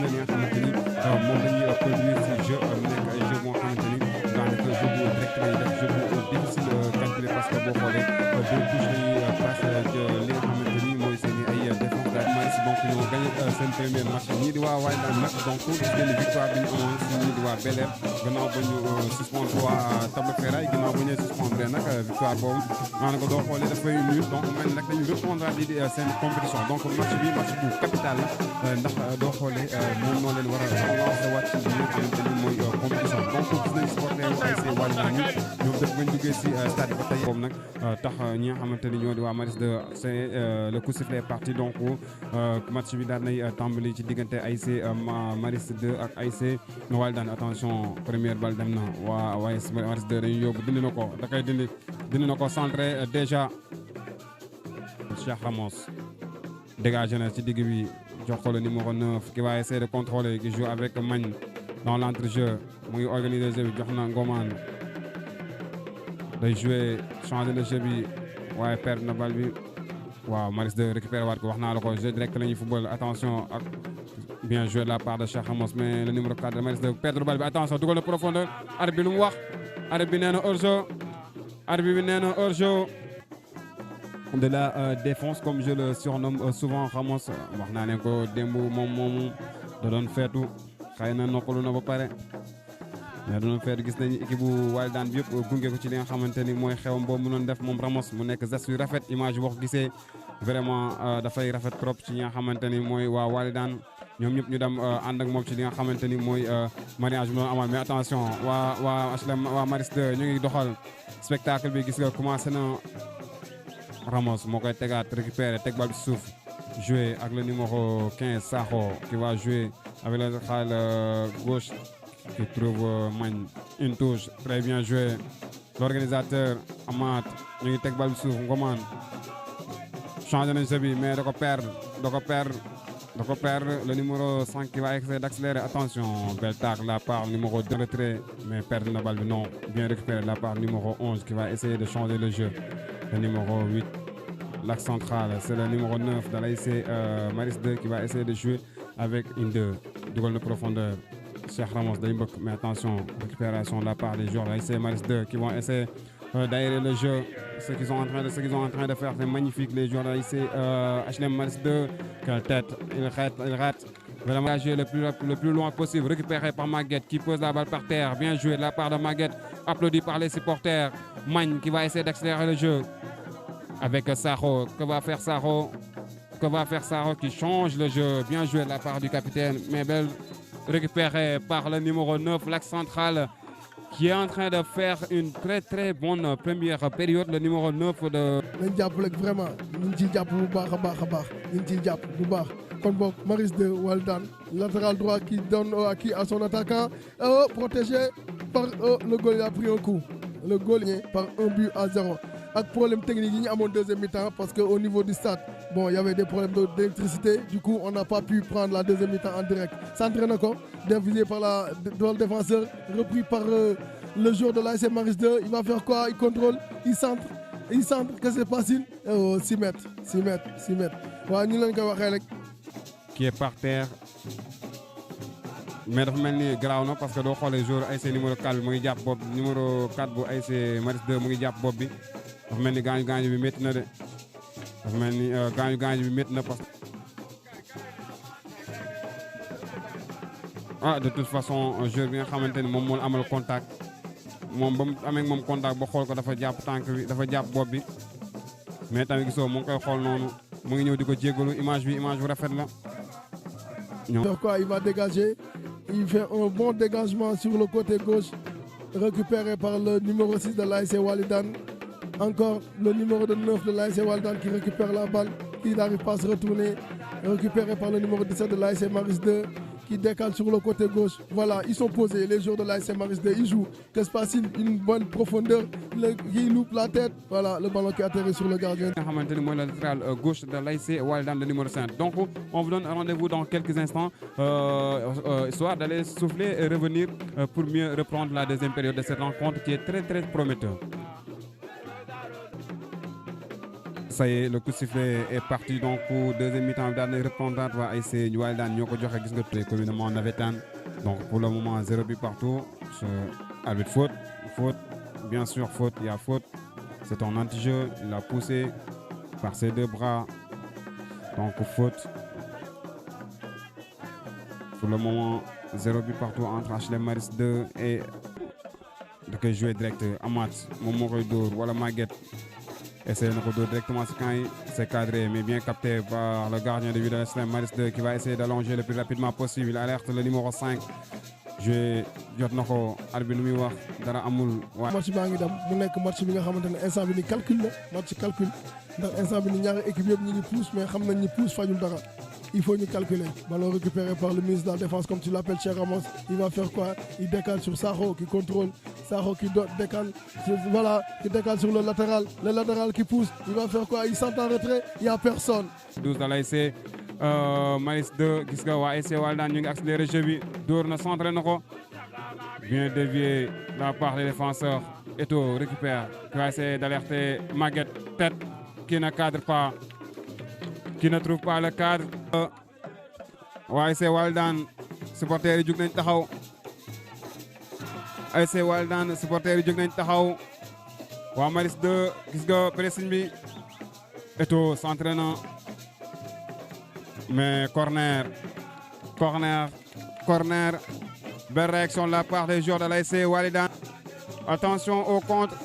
na li nga xamante ni moom la ñuy produire si jeu nekk ay jeu boo xamante ni daanaka jeu bu direct lay def jeu bu difficile calculé parce que boo xoolee deux touches lañuy passe li nga xamante ni mooy seen i ay défense daal Maris donc ñoo gagné seen premier match ñii di waa Wydad nag donc gis ngeen ni victoire bi ñu amoon si ñii di waa Bel Air gannaaw ba ñu suspendre waa Table Ferraille gannaaw ba ñu suspendre nag victoire boobu maanaam doo xoolee dafay nul donc mel ni nag dañu reprendre lii di seen compétition donc match bi match bu capital la ndax doo xoolee moom noo leen war a relancer waat ci li nga xamante ni mooy compétition donc gis nañ supporter ASC Wydad ñi ñoom def bañ duggee si stade ba tey boobu nag tax ñi nga xamante ni ñoo di waa Maris 2 c'est le coup sifflet est parti donc match bi daal nay tàmbali ci diggante ASC Maris 2 ak ASC Wydad attention première balle dem na waa Maris 2 dañuy yóbbu dindi na ko da koy dindi na ko centré déjà Cheikh Ramos dégagé na ci digg bi jox ko le numéro 9 qui va essayer de contrôler qui joue avec Magne dans l'entrejeu mu ngi organiser jeu bi jox na Ngoman day jouer changer le jeu bi waaye perdre na balle bi waaw Maris 2 récupérer waat ko wax naa la ko jeu direct la ñuy football attention ak bien joué de la part de Cheikh Ramos mais le numéro 4 de Maris 2 perdre balle bi attention dugal na profondeur arbitre bi lu mu wax arbitre bi nee na hors-jeu arbitre bi nee na hors-jeu de la défense comme je le surnomme souvent Ramos wax naa ne ko démb moom da doon feetu xëy na noppalu na ba pare mais da doon feetu gis nañu équipe bu Wydad bi yëpp gunge ko ci li nga xamante ni mooy xewam boobu mu doon def moom Ramos mu nekk geste yu rafet image boo ko gisee vraiment dafay rafet trop ci ñi nga xamante ni mooy waa Wydad ñoom ñëpp ñu dem ànd ak moom ci li nga xamante ni mooy mariage bi doon amal mais attention waa HLM waa Maris 2 ñu ngi doxal spectacle bi gis nga commencé na Ramos moo koy tegaat récupéré teg bal bi suuf jouer ak le numéro 15 Sakho qui va jouer avec le latéral gauche qui trouve Magne une touche très bien joué l'organisateur Amath ñu ngi teg bal bi suuf Ngoman changé nañ sa bi mais da ko perdre le numéro 5 qui va essayer d'accélérer attention belle tacle de la part numéro 2 retrait mais perdre na balle bi non bien récupéré de la part numéro 11 qui va essayer de changer le jeu le numéro 8 l'axe central c'est le numéro 9 de l'ASC Maris 2 qui va essayer de jouer avec une 2 dugal de profondeur Cheikh Ramos day mbëkk mais attention récupération de la part des joueurs de l'ASC Maris 2 qui vont essayer d'aérer le jeu ce qu'ils sont en train de faire c'est magnifique les joueurs de l'ASC HLM Maris 2 quelle tête il rate vraiment jouer le plus loin possible récupéré par Maguette qui pose la balle par terre bien joué de la part de Maguette applaudi par les supporters Magne qui va essayer d'accélérer le jeu avec Sakho que va faire Sakho qui change le jeu bien joué de la part du capitaine mais belle récupéré par le numéro 9 l'axe central qui est en train de faire une très bonne première période le numéro 9 de nañ jàppale vraiment ñu ngi ciy jàpp bu baax a baax ñu ngi ciy jàpp bu baax kon boog Maris 2 Wydad latéral droit qui donne à son attaquant protégé par le goal il a pris un coup le goal par 1-0 ak problème technique yi ñu amoon deuxième mi-temps parce que au niveau du stade bon il y avait des problèmes d'électricité du coup on n'a pas pu prendre la deuxième mi-temps en direct centré na ko dévisé par le défenseur repris par le joueur de l'ASC Maris 2 il va faire quoi il contrôle il centre que c'est facile 6 mètres waaw ñu leen koy waxee rek qui est par terre mais dafa mel ni garaaw na parce que doo xoolee joueur ASC numéro 4 bi mu ngi jàpp bopp numéro 4 bu ASC Maris 2 mu ngi jàpp bopp bi dafa mel ni gaañu bi métti na de dafa mel ni gaañu bi métti na parce que de toute façon joueur bi nga xamante ni moom moo amal contact moom ba mu amee moom contact ba xool ko dafa jàpp tànk bi dafa jàpp bopp bi mais tamit gisoo mu ngi koy xool noonu mu ngi ñëw di ko jéggalu image bu rafet la. Pourquoi il va dégager il fait un bon dégagement sur le côté gauche récupéré par le numéro 6 de l'ASC Wydad. Encore le numéro 9 de l'ASC Wydad qui récupère la balle, qui n'arrive pas à se retourner, récupéré par le numéro 17 de l'ASC Maris 2 qui décale sur le côté gauche. Voilà, ils sont posés, les joueurs de l'ASC Maris 2, ils jouent. Qu'est-ce qui se passe? Une bonne profondeur, il loupe la tête. Voilà, le ballon qui atterrit sur le gardien. Le latéral gauche de l'ASC Wydad, le numéro 5. Donc, on vous donne rendez-vous dans quelques instants, histoire d'aller souffler et revenir pour mieux reprendre la deuxième période de cette rencontre qui est très prometteur. Ça y est, le coup de sifflet est parti donc pour deuxième mi-temps daal di reprendre waa ASC Walidane ñoo ko joxe gis nga tuddee communément navétane. Donc pour le moment 0 but partout. Arbitre faute, bien sûr faute, il y a faute. C'est un anti-jeu, il a poussé par ses deux bras. Donc faute. Pour le moment 0 but partout entre HLM Maris 2 et da koy jouer direct Amath moom moo koy dóor wala Maguette. Essayer de dóor directement ce camp, c'est cadré mais bien capté par le gardien de but de l'HLM Maris 2 qui va essayer d'allonger le plus rapidement possible. Il alerte le numéro 5. Je jot na ko arbitre lu muy wax dara amul. match baa ngi dem mu nekk match bi nga xamante ne instant bi ni calcul la match calcul ndax instant bi ni ñaari équipe yëpp ñu ngi pousse mais xam nañ ni pousse fajul dara. Il faut nous calculer. Ballon récupéré par le ministre de la Défense, comme tu l'appelles, Cheikh Ramos. Il va faire quoi? Il décale sur Sakho qui contrôle. Sakho qui décale. Voilà, qui décale sur le latéral. Le latéral qui pousse. Il va faire quoi? Il sent en retrait. Il n'y a personne. 12 dans l'ASC Maris 2. Gis nga waa ASC Walidane ñu ngi accéléré jeu bi. Dóor na centré na ko. Bien dévié de la part des défenseurs. Eto'o récupère. Qui va essayer d'alerter Maguette. Tête qui ne cadre pas. Qui ne trouve pas le cadre. waa ASC Walidane supporters yi jug nañ taxaw. ASC Walidane supporters yi jug nañ taxaw. waa Maris 2 gis nga pressing bi. Eto'o centré na. Mais corner. Belle réaction de la part des joueurs de l'ASC Walidane. Attention au contre.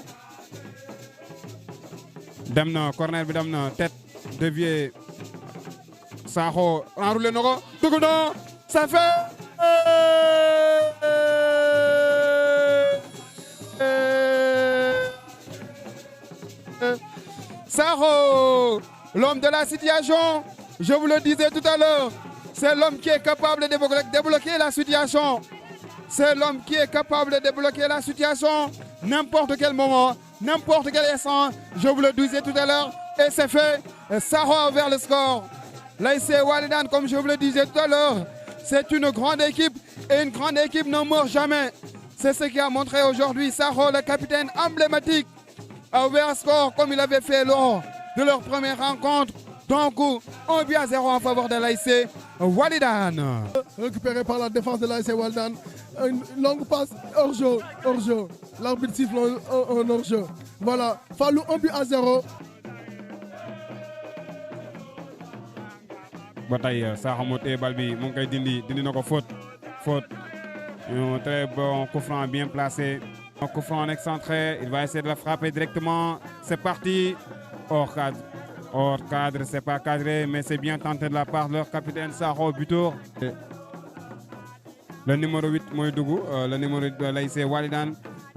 Dem na corner bi dem na tête déviée. Sakho enroulé na ko dugg na ça fait Sakho, l'homme de la situation. Je vous le disais tout à l'heure, c'est l'homme qui est capable de débloquer la situation. C'est l'homme qui est capable de débloquer la situation n'importe quel moment, n'importe quel instant. Je vous le disais tout à l'heure et c'est fait. Sakho vers le score. L'ASC Walidane, comme je vous le disais tout à l'heure, c'est une grande équipe et une grande équipe ne meurt jamais. C'est ce qui a montré aujourd'hui Sakho, le capitaine emblématique, a ouvert un score comme il avait fait lors de leur première rencontre. Donc, 1-0 en faveur de l'ASC Walidane. Récupéré par la défense de l'ASC Walidane. Une longue passe hors-jeu. L'arbitre siffle un hors-jeu. Voilà, Fallou 1-0. ba tey Sakho moo téye bal bi mu ngi koy dindi na ko faute. Un très bon coup franc bien placé. Un coup franc excentré, il va essayer de la frapper directement. C'est parti. Hors cadre, c'est pas cadré, mais c'est bien tenté de la part de leur capitaine Sakho buteur. Le numéro 8 mooy dugg, le numéro 8 de l'ASC Walidane.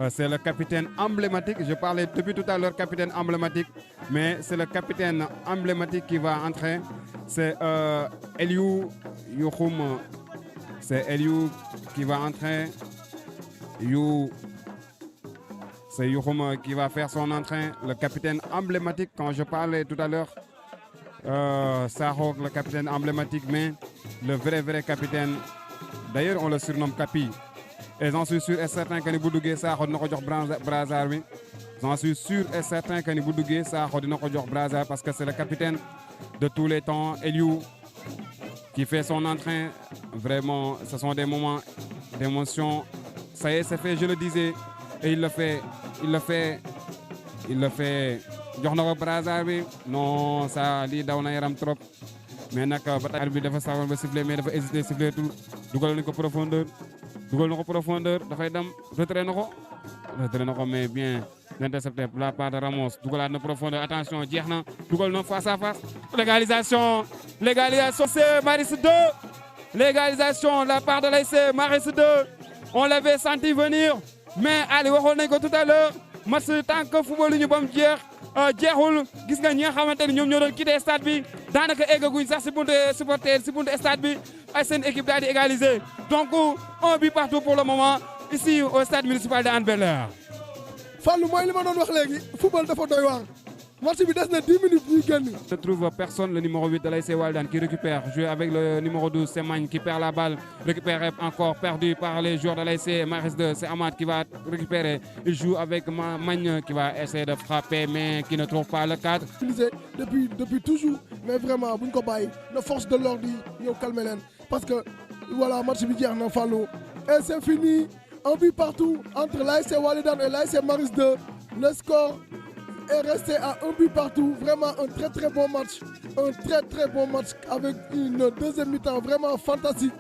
C'est le capitaine emblématique. Je parlais depuis tout à l'heure capitaine emblématique, mais c'est le capitaine emblématique qui va entrer. C'est Eliou Yokoum. C'est Eliou qui va entrer. C'est Yokoum qui va faire son entrée. Le capitaine emblématique, quand je parlais tout à l'heure, Sakho, le capitaine emblématique, mais le vrai capitaine. D'ailleurs, on le surnomme Capi. Et j'en suis sûr et certain que ni bu duggee Sakho dina ko jox brassard bi. J'en suis sûr et certain que ni bu duggee Sakho dina ko jox brassard parce que c'est le capitaine de tous les temps, Eliou, qui fait son entrée. Vraiment, ce sont des moments d'émotion. Ça y est, c'est fait, je le disais. Et il le fait. Jox na ko brassard bi. Non, ça lii daw na yaram trop. Mais nag ba tey bi dafa sawoon ba siffler mais dafa hésiter siffler tout. Dugal na ko profondeur dafay dem retraité na ko mais bien intercepté de la part de Ramos. Dugalaat na profondeur, attention jeex na. Dugal na face à face. Légalisation c'est Maris 2. Légalisation de la part de l'ASC Maris 2. On l'avait senti venir mais Ali waxoon nañ ko tout à l'heure. Match tant que football ñu bam jeexul gis nga ñi nga xamante ni ñoom ñoo doon quitté stade bi daanaka eggaguñ sax si buntu supporter si buntu stade bi ay seen équipe daal di égaliser. Donc 1 but partout pour le moment ici au stade municipal de Hann Bel-Air. Fallou mooy li ma doon wax léegi football dafa doy waar match bi des na 10 minutes ñuy génn. Ne trouve personne, le numéro 8 de l'ASC Waldan qui récupère, joué avec le numéro 12, c'est Magne qui perd la balle, récupéré encore perdu par les joueurs de l'ASC Maris 2, c'est Amad qui va récupérer, il joue avec Magne qui va essayer de frapper mais qui ne trouve pas le cadre. Depuis toujours, mais vraiment, bu ñu ko bàyyi na force de l'ordre yi ñëw calmer leen parce que voilà match bi jeex na Fallou et c'est fini, un but partout entre l'ASC Walidane et l'ASC Maris 2, le score est resté à un but partout. Vraiment un très bon match. Un très bon match avec une deuxième mi-temps vraiment fantastique.